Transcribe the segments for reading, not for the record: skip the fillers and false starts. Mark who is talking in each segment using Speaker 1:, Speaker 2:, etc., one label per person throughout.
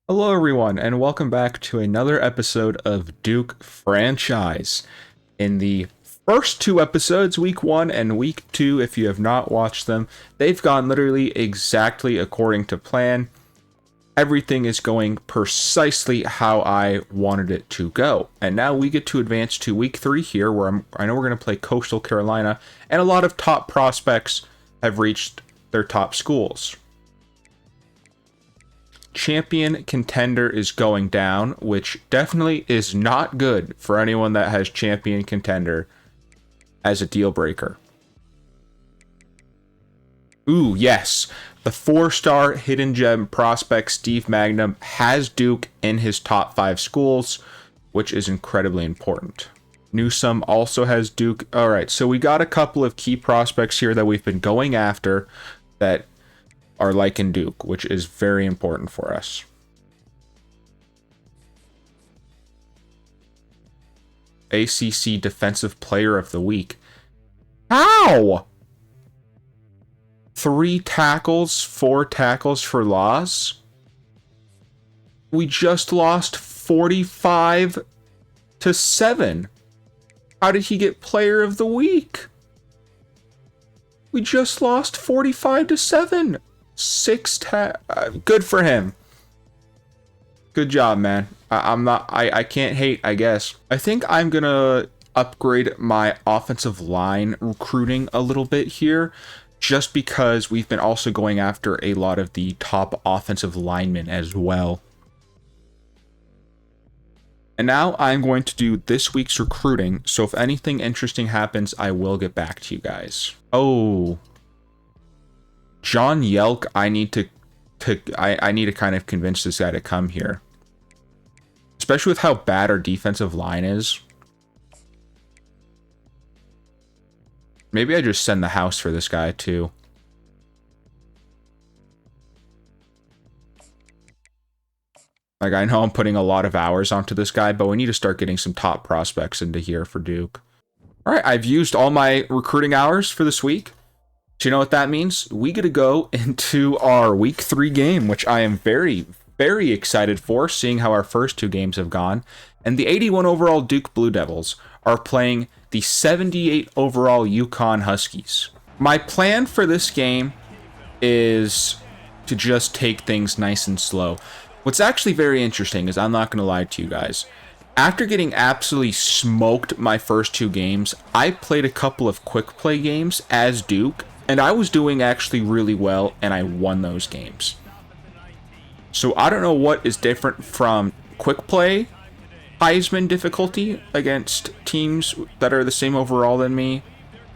Speaker 1: Hello, everyone, and welcome back to another episode of Duke Franchise. In the first two episodes, week 1 and week 2, if you have not watched them, they've gone literally exactly according to plan. Everything is going precisely how I wanted it to go. And now we get to advance to week 3 here, where I know we're going to play Coastal Carolina, and a lot of top prospects have reached their top schools. Champion contender is going down, which definitely is not good for anyone that has champion contender as a deal breaker. Ooh, yes. The 4-star hidden gem prospect Steve Magnum has Duke in his top 5 schools, which is incredibly important. Newsome also has Duke. All right, so we got a couple of key prospects here that we've been going after that are like in Duke, which is very important for us. ACC Defensive Player of the Week. How? 3 tackles, 4 tackles for loss. We just lost 45-7. How did he get Player of the Week? We just lost 45-7. 6 good for him. Good job, man. I can't hate, I guess. I think I'm gonna upgrade my offensive line recruiting a little bit here, just because we've been also going after a lot of the top offensive linemen as well. And now I'm going to do this week's recruiting, so if anything interesting happens, I will get back to you guys. Oh, John Yelk, I need to kind of convince this guy to come here. Especially with how bad our defensive line is. Maybe I just send the house for this guy too. Like, I know I'm putting a lot of hours onto this guy, but we need to start getting some top prospects into here for Duke. All right, I've used all my recruiting hours for this week. Do you know what that means? We get to go into our week 3 game, which I am very, very excited for, seeing how our first 2 games have gone. And the 81 overall Duke Blue Devils are playing the 78 overall UConn Huskies. My plan for this game is to just take things nice and slow. What's actually very interesting is, I'm not going to lie to you guys, after getting absolutely smoked my first 2 games, I played a couple of quick play games as Duke, and I was doing actually really well, and I won those games. So I don't know what is different from quick play Heisman difficulty against teams that are the same overall than me,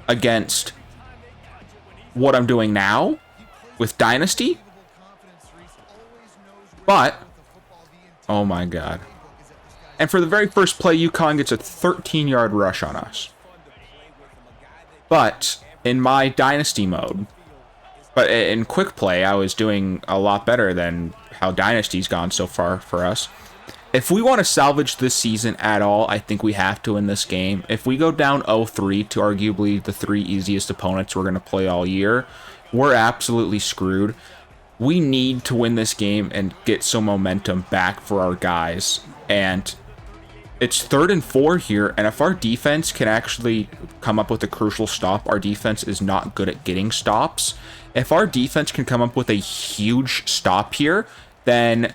Speaker 1: against what I'm doing now with Dynasty. But, oh my god. And for the very first play, UConn gets a 13-yard rush on us. But in my Dynasty mode, but in quick play, I was doing a lot better than how Dynasty's gone so far for us. If we want to salvage this season at all, I think we have to win this game. If we go down 0-3 to arguably the 3 easiest opponents we're going to play all year, we're absolutely screwed. We need to win this game and get some momentum back for our guys. And it's 3rd and 4 here, and if our defense can actually come up with a crucial stop, our defense is not good at getting stops. If our defense can come up with a huge stop here, then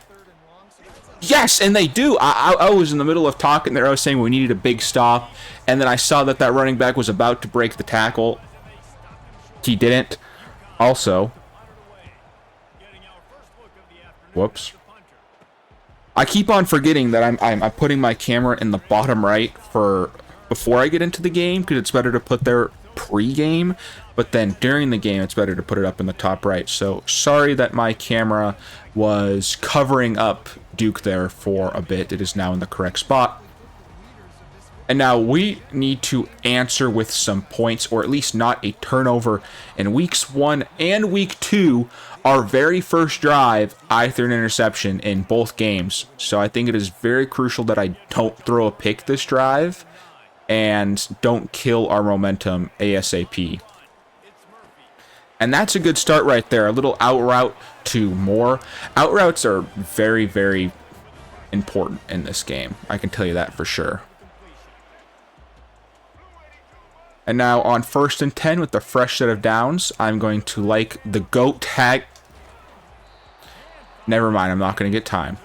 Speaker 1: yes, and they do. I was in the middle of talking there. I was saying we needed a big stop, and then I saw that running back was about to break the tackle. He didn't. Also, whoops. I keep on forgetting that I'm putting my camera in the bottom right for before I get into the game, because it's better to put there pre-game, but then during the game it's better to put it up in the top right. So sorry that my camera was covering up Duke there for a bit. It is now in the correct spot. And now we need to answer with some points, or at least not a turnover. In weeks 1 and week 2, our very first drive, I threw an interception in both games. So I think it is very crucial that I don't throw a pick this drive and don't kill our momentum ASAP. And that's a good start right there. A little out route to more. Out routes are very, very important in this game. I can tell you that for sure. And now on 1st and 10 with the fresh set of downs, I'm going to like the GOAT tag. Never mind, I'm not going to get time.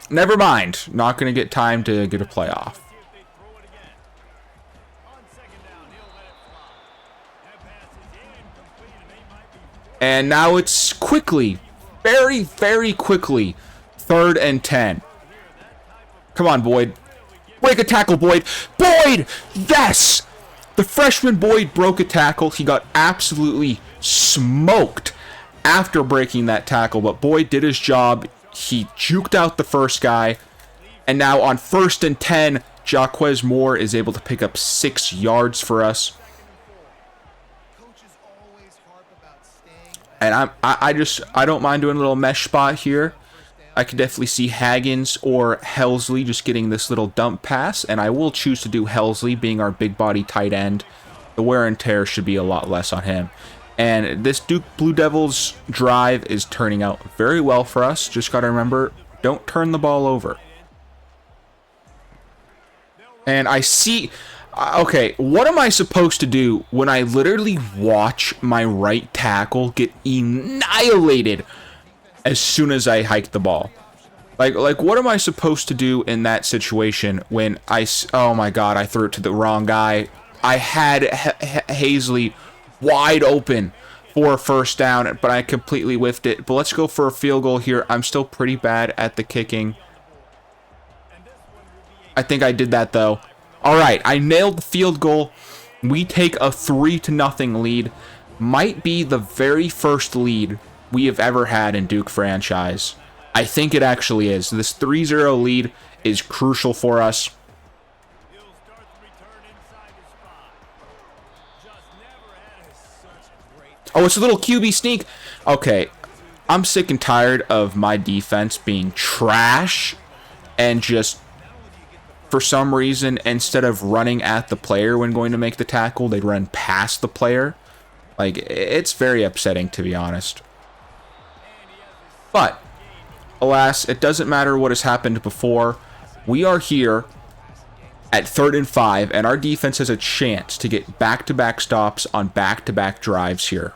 Speaker 1: Never mind, not going to get time to get a playoff. And now it's quickly, very, very quickly, 3rd and 10. Come on, Boyd. Break a tackle, Boyd. Boyd! Yes! The freshman Boyd broke a tackle. He got absolutely smoked after breaking that tackle, but Boyd did his job. He juked out the first guy. And now on 1st and 10, Jaquez Moore is able to pick up 6 yards for us. And I don't mind doing a little mesh spot here. I could definitely see Haggins or Helsley just getting this little dump pass, and I will choose to do Helsley being our big body tight end. The wear and tear should be a lot less on him. And this Duke Blue Devils drive is turning out very well for us. Just got to remember, don't turn the ball over. And I see... Okay, what am I supposed to do when I literally watch my right tackle get annihilated as soon as I hike the ball? Like what am I supposed to do in that situation when oh my god, I threw it to the wrong guy. I had Hazley wide open for a 1st down, but I completely whiffed it. But let's go for a field goal here. I'm still pretty bad at the kicking. I think I did that though. All right, I nailed the field goal. We take a 3-0 lead. Might be the very first lead we have ever had in Duke franchise. I think it actually is. This 3-0 lead is crucial for us. Oh, it's a little QB sneak. Okay, I'm sick and tired of my defense being trash and just... For some reason, instead of running at the player when going to make the tackle, they run past the player. Like, it's very upsetting, to be honest. But, alas, it doesn't matter what has happened before. We are here at 3rd and 5, and our defense has a chance to get back-to-back stops on back-to-back drives here.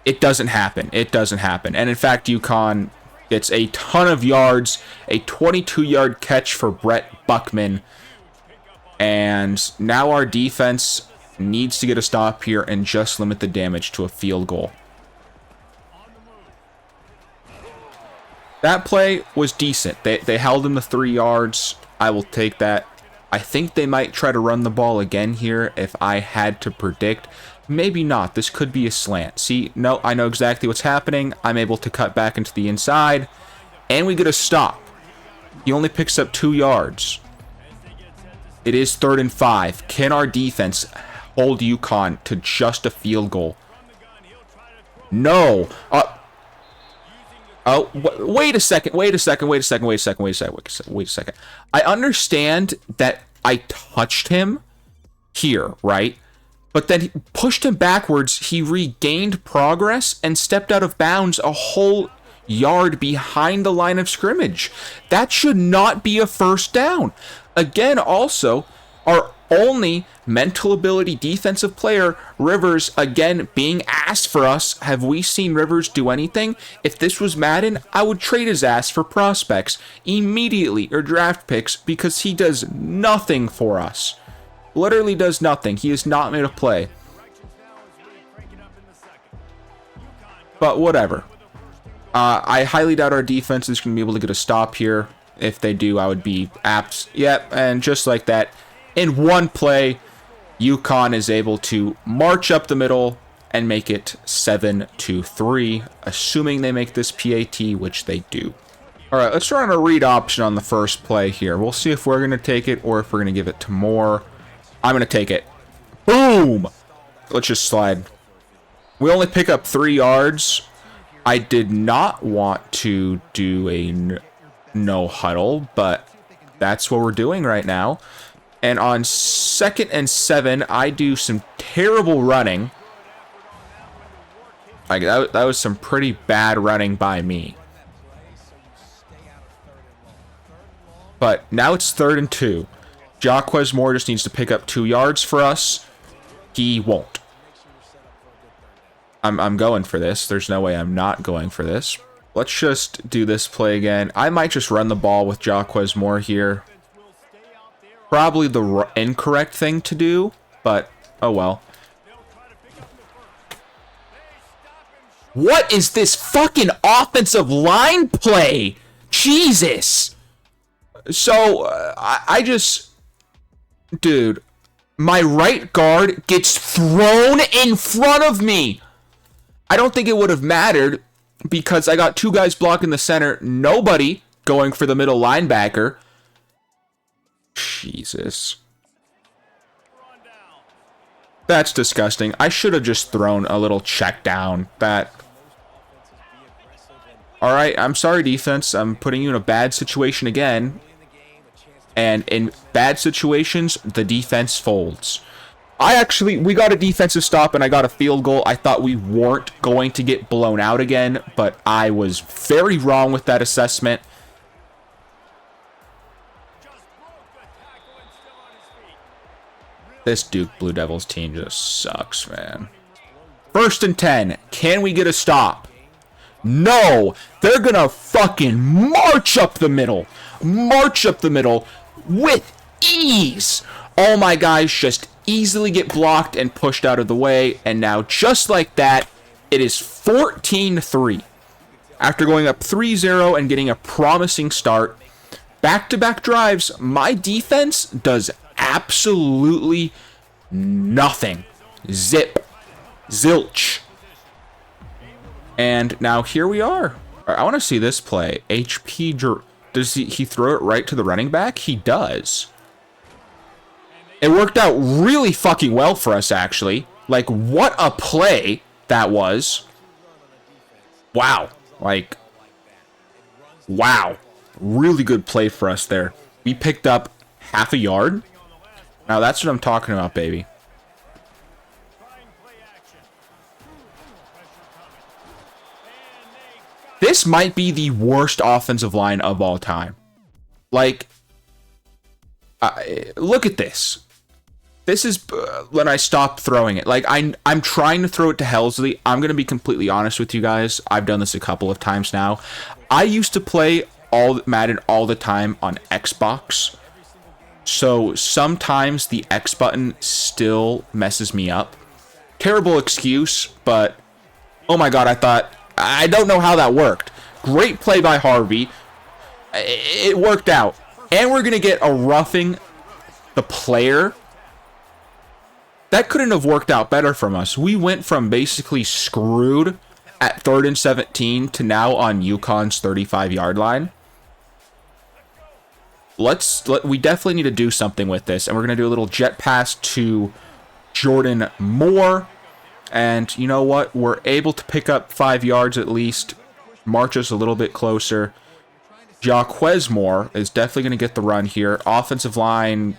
Speaker 1: It doesn't happen. It doesn't happen. And in fact, UConn... It's a ton of yards, a 22-yard catch for Brett Buckman. And now our defense needs to get a stop here and just limit the damage to a field goal. That play was decent. They held him to 3 yards. I will take that. I think they might try to run the ball again here if I had to predict. Maybe not. This could be a slant. See, no, I know exactly what's happening. I'm able to cut back into the inside, and we get a stop. He only picks up 2 yards. It is 3rd and 5. Can our defense hold UConn to just a field goal? No. Oh, wait a second. Wait a second. I understand that I touched him here, right? But then he pushed him backwards, he regained progress and stepped out of bounds a whole yard behind the line of scrimmage. That should not be a 1st down. Again, also, our only mental ability defensive player, Rivers, again, being asked for us. Have we seen Rivers do anything? If this was Madden, I would trade his ass for prospects immediately or draft picks because he does nothing for us. Literally does nothing. He has not made a play. But whatever. I highly doubt our defense is going to be able to get a stop here. If they do, I would be apt. Yep, and just like that, in one play, UConn is able to march up the middle and make it 7-3, assuming they make this PAT, which they do. All right, let's run a read option on the first play here. We'll see if we're going to take it or if we're going to give it to Moore. I'm going to take it. Boom! Let's just slide. We only pick up 3 yards. I did not want to do a no huddle, but that's what we're doing right now. And on 2nd and 7, I do some terrible running. Like that was some pretty bad running by me. But now it's 3rd and 2. Jaquez Moore just needs to pick up 2 yards for us. He won't. I'm going for this. There's no way I'm not going for this. Let's just do this play again. I might just run the ball with Jaquez Moore here. Probably the incorrect thing to do, but oh well. What is this fucking offensive line play? Jesus! So, I just... Dude, my right guard gets thrown in front of me! I don't think it would have mattered because I got 2 guys blocking the center, nobody going for the middle linebacker. Jesus. That's disgusting. I should have just thrown a little check down. Alright, I'm sorry, defense. I'm putting you in a bad situation again. And in bad situations, the defense folds. We got a defensive stop and I got a field goal. I thought we weren't going to get blown out again, but I was very wrong with that assessment. This Duke Blue Devils team just sucks, man. 1st and 10. Can we get a stop? No! They're gonna fucking march up the middle. March up the middle with ease. All my guys just easily get blocked and pushed out of the way. And now, just like that, it is 14-3. After going up 3-0 and getting a promising start, back-to-back drives, my defense does absolutely nothing. Zip. Zilch. And now here we are. I want to see this play. Does he throw it right to the running back? He does. It worked out really fucking well for us, actually. Like, what a play that was. Wow. Like, wow. Really good play for us there. We picked up half a yard. Now, that's what I'm talking about, baby. This might be the worst offensive line of all time. Like, look at this. This is when I stopped throwing it. Like, I'm trying to throw it to Helsley. I'm going to be completely honest with you guys. I've done this a couple of times now. I used to play Madden all the time on Xbox. So sometimes the X button still messes me up. Terrible excuse, but oh my god, I don't know how that worked. Great play by Harvey. It worked out. And we're going to get a roughing the player. That couldn't have worked out better from us. We went from basically screwed at 3rd and 17 to now on UConn's 35-yard line. We definitely need to do something with this. And we're going to do a little jet pass to Jordan Moore. And you know what? We're able to pick up 5 yards at least. March us a little bit closer. Jaquez Moore is definitely going to get the run here. Offensive line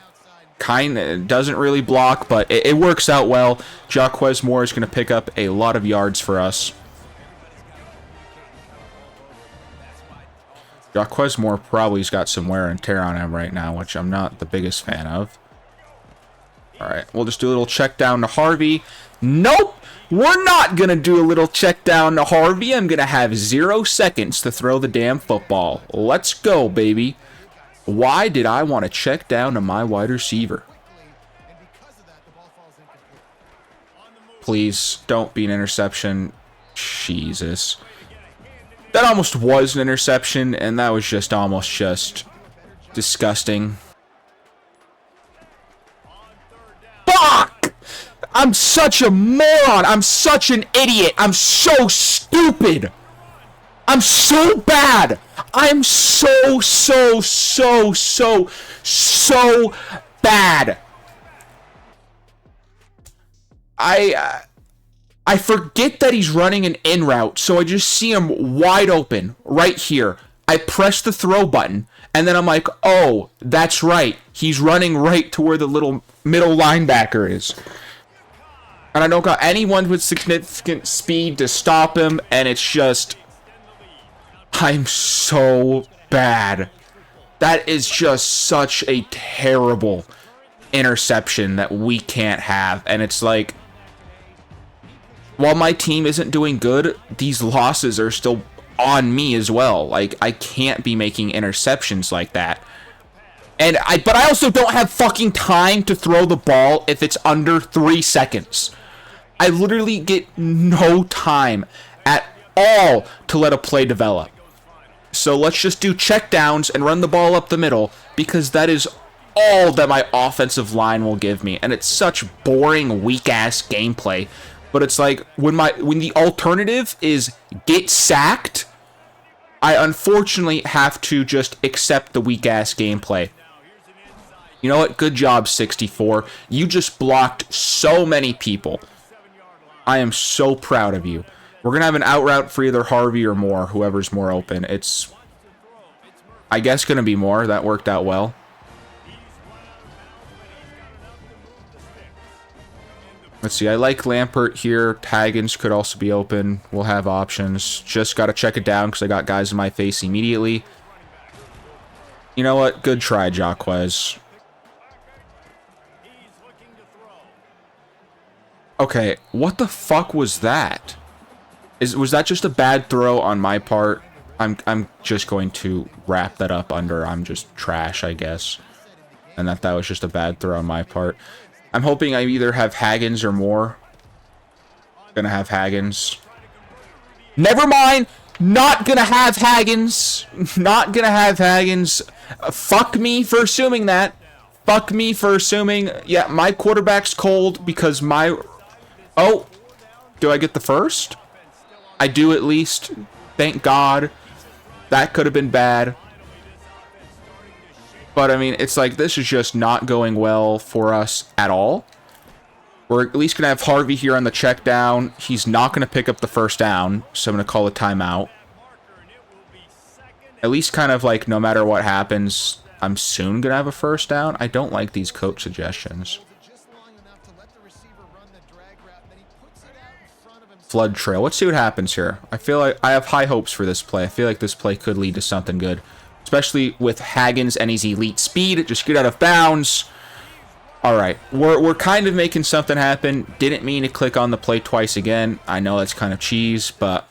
Speaker 1: kind of doesn't really block, but it works out well. Jaquez Moore is going to pick up a lot of yards for us. Jaquez Moore probably's got some wear and tear on him right now, which I'm not the biggest fan of. All right, we'll just do a little check down to Harvey. Nope, we're not going to do a little check down to Harvey. I'm going to have 0 seconds to throw the damn football. Let's go, baby. Why did I want to check down to my wide receiver? Please, don't be an interception. Jesus. That almost was an interception, and that was just almost just disgusting. Fuck! I'm such a moron. I'm such an idiot. I'm so stupid. I'm so bad. I'm so bad. I forget that he's running an in route, so I just see him wide open right here. I press the throw button, and then I'm like, oh, that's right. He's running right to where the little middle linebacker is. And I don't got anyone with significant speed to stop him, and it's just... I'm so bad. That is just such a terrible interception that we can't have. And it's like, while my team isn't doing good, these losses are still on me as well. Like, I can't be making interceptions like that. But I also don't have fucking time to throw the ball if it's under 3 seconds. I literally get no time at all to let a play develop. So let's just do checkdowns and run the ball up the middle, because that is all that my offensive line will give me. And it's such boring, weak-ass gameplay. But it's like, when the alternative is get sacked, I unfortunately have to just accept the weak-ass gameplay. You know what? Good job, 64. You just blocked so many people. I am so proud of you. We're going to have an out route for either Harvey or Moore, whoever's more open. It's, I guess, going to be Moore. That worked out well. Let's see. I like Lampert here. Haggins could also be open. We'll have options. Just got to check it down because I got guys in my face immediately. You know what? Good try, Jaquez. Okay, what the fuck was that? Was that just a bad throw on my part? I'm just going to wrap that up under I'm just trash, I guess. And that was just a bad throw on my part. I'm hoping I either have Haggins or Moore. Gonna have Haggins. Never mind! Not gonna have Haggins! Not gonna have Haggins. Fuck me for assuming that. Fuck me for assuming. Yeah, my quarterback's cold because my... Oh! Do I get the first? I do at least. Thank God. That could have been bad. But, I mean, it's like, this is just not going well for us at all. We're at least going to have Harvey here on the check down. He's not going to pick up the first down, so I'm going to call a timeout. At least kind of like, no matter what happens, I'm soon going to have a first down. I don't like these coach suggestions. Flood trail. Let's see what happens here. I feel like I have high hopes for this play. I feel like this play could lead to something good. Especially with Haggins and his elite speed. Just get out of bounds. Alright. We're kind of making something happen. Didn't mean to click on the play twice again. I know that's kind of cheese, but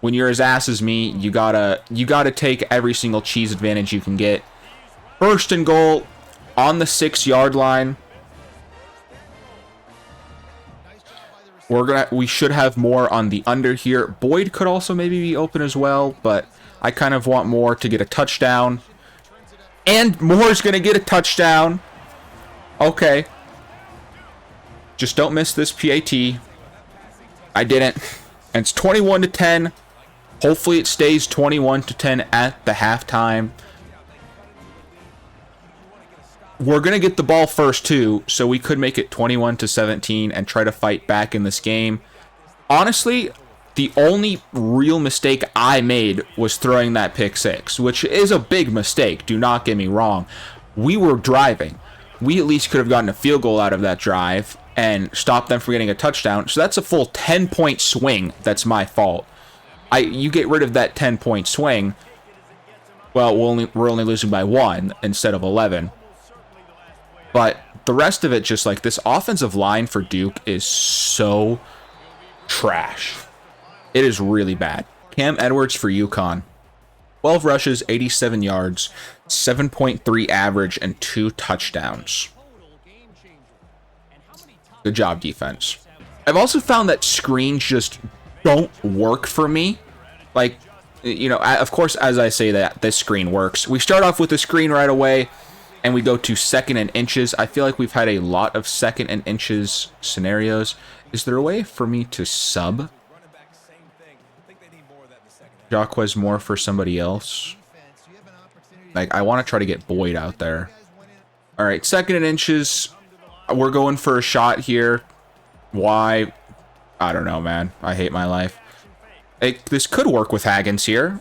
Speaker 1: when you're as ass as me, you gotta take every single cheese advantage you can get. First and goal on the 6-yard line. We should have more on the under here. Boyd could also maybe be open as well, but I kind of want Moore to get a touchdown. And Moore's going to get a touchdown. Okay. Just don't miss this PAT. I didn't. And it's 21-10. Hopefully it stays 21-10 at the halftime. We're going to get the ball first, too, so we could make it 21-17 and try to fight back in this game. Honestly, the only real mistake I made was throwing that pick six, which is a big mistake, do not get me wrong. We were driving. We at least could have gotten a field goal out of that drive and stopped them from getting a touchdown, so that's a full 10-point swing. That's my fault. You get rid of that 10-point swing, well, we're only losing by 1 instead of 11. But the rest of it, just like this offensive line for Duke is so trash. It is really bad. Cam Edwards for UConn. 12 rushes, 87 yards, 7.3 average, and 2 touchdowns. Good job, defense. I've also found that screens just don't work for me. Like, you know, of course, as I say that, this screen works. We start off with a screen right away, and we go to 2nd and inches. I feel like we've had a lot of 2nd and inches scenarios. Is there a way for me to sub Jaquez Moore for somebody else? Like, I want to try to get Boyd out there. All right, 2nd and inches. We're going for a shot here. Why? I don't know, man. I hate my life. This could work with Haggins here.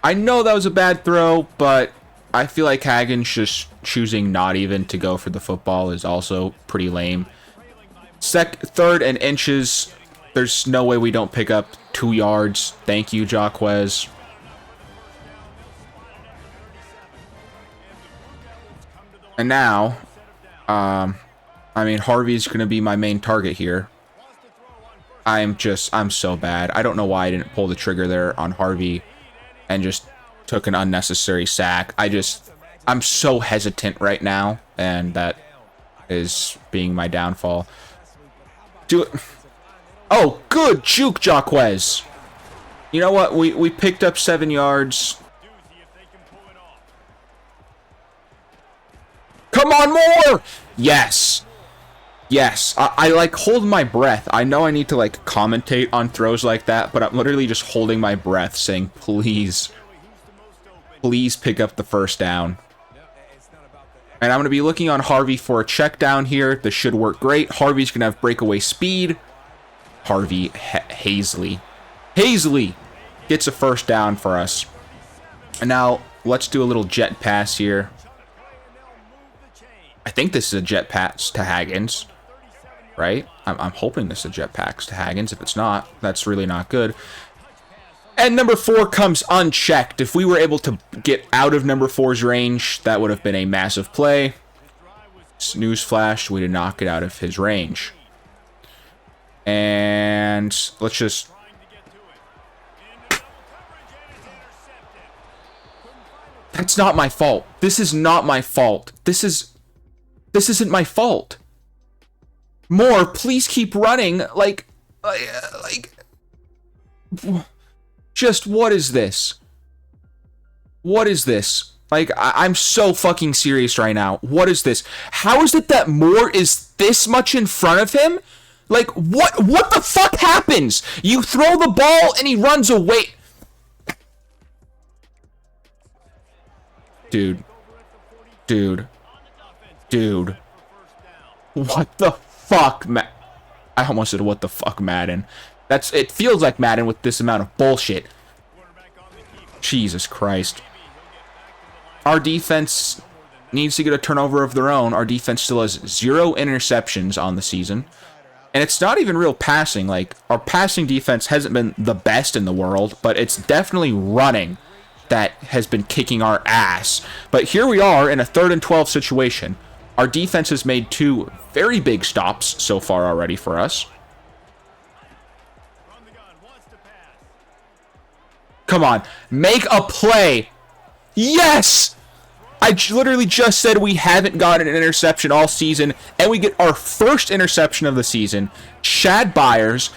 Speaker 1: I know that was a bad throw, but I feel like Hagen's just choosing not even to go for the football is also pretty lame. Third and inches. There's no way we don't pick up 2 yards. Thank you, Jaquez. And now, I mean, Harvey's going to be my main target here. I'm so bad. I don't know why I didn't pull the trigger there on Harvey and just took an unnecessary sack. I'm so hesitant right now, and that is being my downfall. Do it. Oh, good juke, Jaquez. You know what? We picked up 7 yards. Come on, more! Yes. Yes. I like hold my breath. I know I need to like commentate on throws like that, but I'm literally just holding my breath saying, please pick up the first down. And I'm going to be looking on Harvey for a check down here. This should work great. Harvey's going to have breakaway speed. Harvey Hazley gets a first down for us. And now let's do a little jet pass here. I think this is a jet pass to Haggins, right? I'm hoping this is a jet pass to Haggins. If it's not, that's really not good. And number 4 comes unchecked. If we were able to get out of number 4's range, that would have been a massive play. Newsflash, we did not get out of his range. And let's just... That's not my fault. This is not my fault. This isn't my fault. More, please keep running. Just, what is this? What is this? Like, I'm so fucking serious right now. What is this? How is it that Moore is this much in front of him? Like, what the fuck happens? You throw the ball and he runs away. Dude. What the fuck, I almost said, what the fuck, Madden. It feels like Madden with this amount of bullshit. Jesus Christ. Our defense needs to get a turnover of their own. Our defense still has 0 interceptions on the season. And it's not even real passing. Like, our passing defense hasn't been the best in the world, but it's definitely running that has been kicking our ass. But here we are in a 3rd and 12 situation. Our defense has made 2 very big stops so far already for us. Come on, make a play. Yes! I literally just said we haven't gotten an interception all season, and we get our first interception of the season. Chad Byers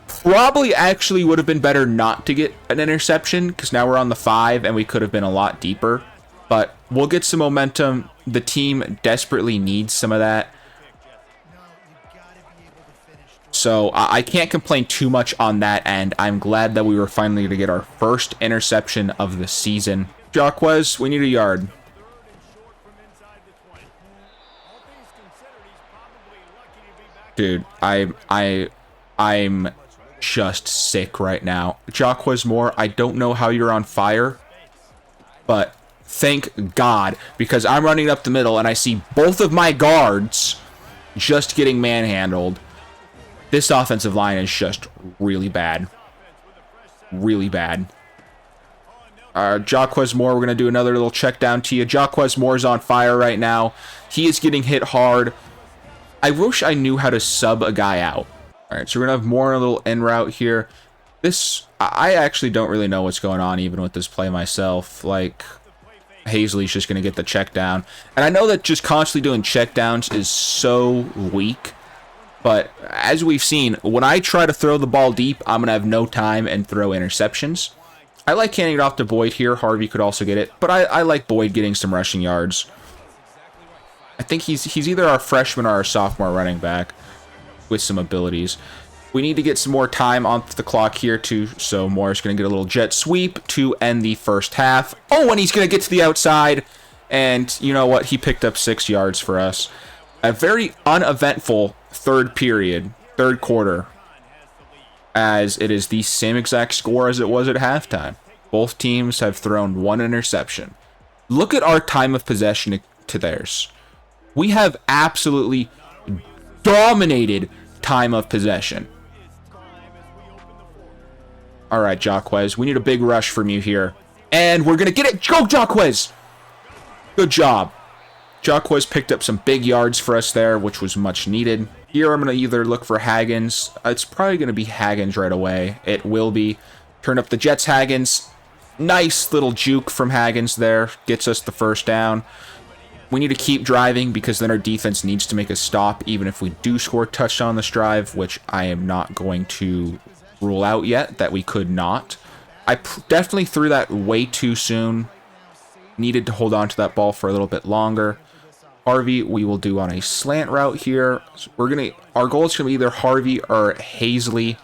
Speaker 1: probably actually would have been better not to get an interception, because now we're on the 5, and we could have been a lot deeper. But we'll get some momentum. The team desperately needs some of that. So I can't complain too much on that end. I'm glad that we were finally going to get our first interception of the season. Jaquez, we need a yard. Dude, I'm just sick right now. Jaquez Moore, I don't know how you're on fire, but thank God, because I'm running up the middle and I see both of my guards just getting manhandled. This offensive line is just really bad. Really bad. Jaquez Moore, we're going to do another little check down to you. Jaquez Moore's on fire right now. He is getting hit hard. I wish I knew how to sub a guy out. All right, so we're going to have Moore in a little in route here. I actually don't really know what's going on even with this play myself. Like, Hazley's just going to get the check down. And I know that just constantly doing check downs is so weak. But as we've seen, when I try to throw the ball deep, I'm going to have no time and throw interceptions. I like handing it off to Boyd here. Harvey could also get it. But I like Boyd getting some rushing yards. I think he's either our freshman or our sophomore running back with some abilities. We need to get some more time on the clock here, too. So Moore's going to get a little jet sweep to end the first half. Oh, and he's going to get to the outside. And you know what? He picked up 6 yards for us. A very uneventful third quarter, as it is the same exact score as it was at halftime. Both teams have thrown one interception. Look at our time of possession to theirs. We have absolutely dominated time of possession. All right, Jaquez, we need a big rush from you here. And we're going to get it. Go, Jaquez! Good job. Jaquez picked up some big yards for us there, which was much needed. Here, I'm going to either look for Haggins. It's probably going to be Haggins right away. It will be. Turn up the Jets, Haggins. Nice little juke from Haggins there. Gets us the first down. We need to keep driving because then our defense needs to make a stop, even if we do score a touchdown on this drive, which I am not going to rule out yet that we could not. I definitely threw that way too soon. Needed to hold on to that ball for a little bit longer. Harvey, we will do on a slant route here. So our goal is gonna be either Harvey or Hazley.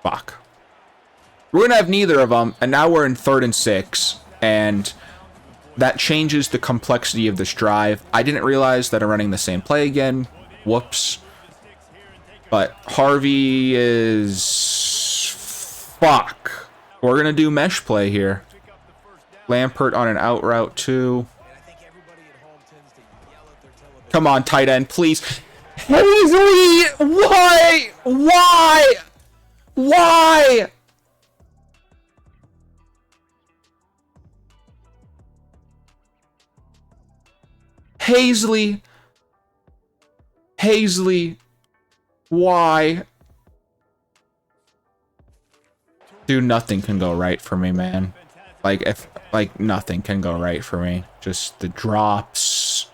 Speaker 1: Fuck. We're gonna have neither of them, and now we're in 3rd and 6, and that changes the complexity of this drive. I didn't realize that I'm running the same play again. Whoops. But Harvey is... Fuck. We're going to do mesh play here. Lampert on an out route too. Come on, tight end, please. Hazley! Why? Why? Why? Hazley. Hazley. Why? Dude, nothing can go right for me, man. Like nothing can go right for me. Just the drops,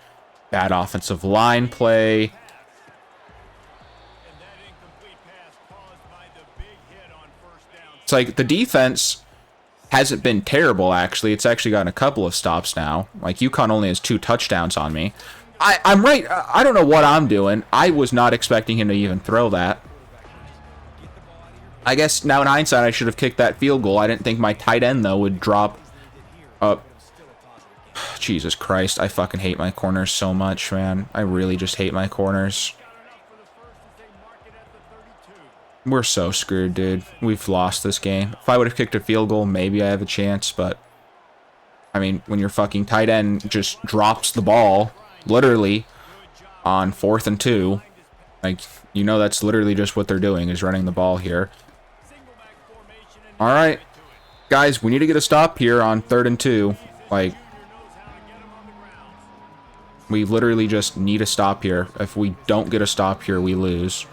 Speaker 1: bad offensive line play. It's like the defense hasn't been terrible, actually. It's actually gotten a couple of stops now. Like, UConn only has 2 touchdowns on me. I'm right. I don't know what I'm doing. I was not expecting him to even throw that. I guess now in hindsight, I should have kicked that field goal. I didn't think my tight end, though, would drop up. Jesus Christ. I fucking hate my corners so much, man. I really just hate my corners. We're so screwed, dude. We've lost this game. If I would have kicked a field goal, maybe I have a chance, but... I mean, when your fucking tight end just drops the ball... literally on 4th and 2, like, you know, that's literally just what they're doing, is running the ball here. All right, guys, we need to get a stop here on 3rd and 2. Like, we literally just need a stop here. If we don't get a stop here, we lose.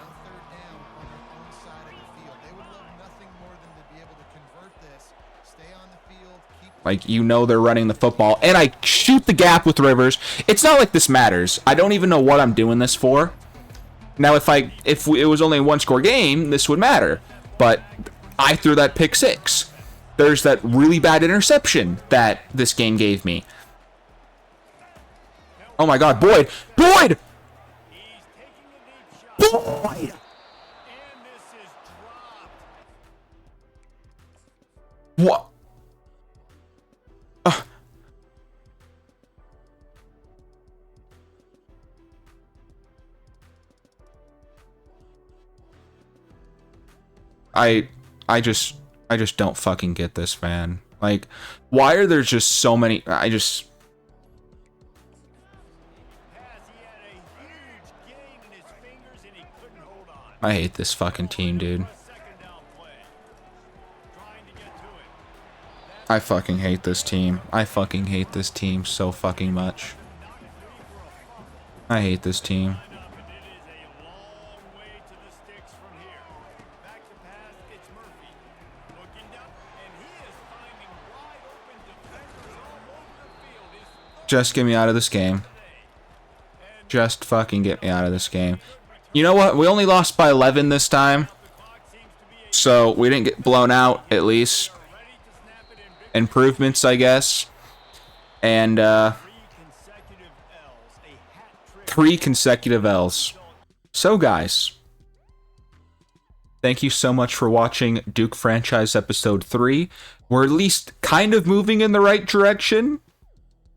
Speaker 1: Like, you know they're running the football. And I shoot the gap with Rivers. It's not like this matters. I don't even know what I'm doing this for. Now, if it was only a 1-score game, this would matter. But I threw that pick 6. There's that really bad interception that this game gave me. Oh my God, Boyd! Boyd! Boyd! What? I just don't fucking get this, man. Like, why are there just so many? I hate this fucking team, dude. I fucking hate this team. I fucking hate this team so fucking much. I hate this team. Just get me out of this game. Just fucking get me out of this game. You know what? We only lost by 11 this time. So we didn't get blown out, at least. Improvements, I guess. And 3 consecutive L's. So guys, thank you so much for watching Duke Franchise Episode 3. We're at least kind of moving in the right direction.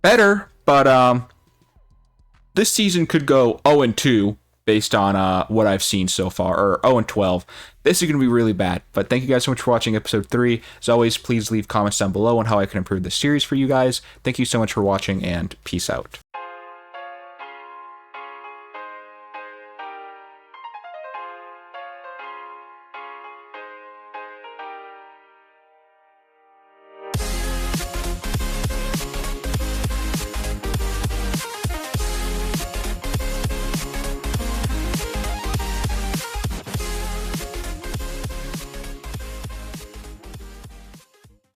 Speaker 1: Better, but this season could go 0-2 based on what I've seen so far, or 0-12. This is going to be really bad. But thank you guys so much for watching episode 3. As always, please leave comments down below on how I can improve this series for you guys. Thank you so much for watching, and peace out.